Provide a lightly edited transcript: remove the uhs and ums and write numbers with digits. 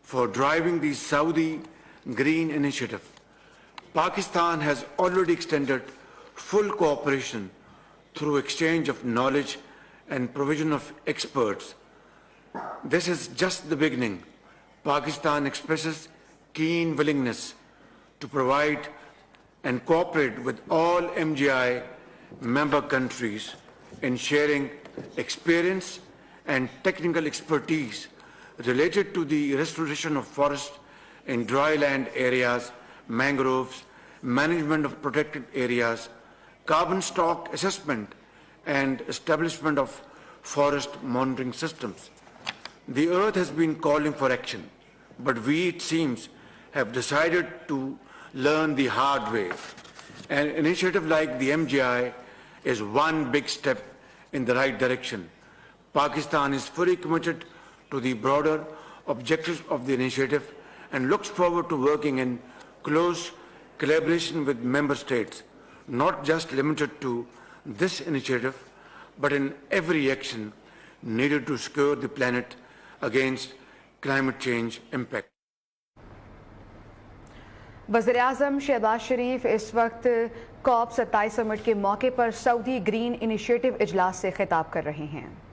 for driving the Saudi Green Initiative. Pakistan has already extended full cooperation through exchange of knowledge and provision of experts. This is just the beginning. Pakistan expresses keen willingness to provide and cooperate with all MGI member countries in sharing experience and technical expertise related to the restoration of forests in dry land areas, mangroves, management of protected areas, carbon stock assessment, and establishment of forest monitoring systems. The earth has been calling for action, but we, it seems, have decided to learn the hard way. An initiative like the MGI is one big step in the right direction. Pakistan is fully committed to the broader objectives of the initiative and looks forward to working in close collaboration with member states, not just limited to this initiative, but in every action needed to secure the planet against climate change impact. वज़ीराअज़म Shahbaz शरीफ इस वक्त कोप27 summit के मौके पर Saudi green initiative इजलास से खिताब कर रहे हैं।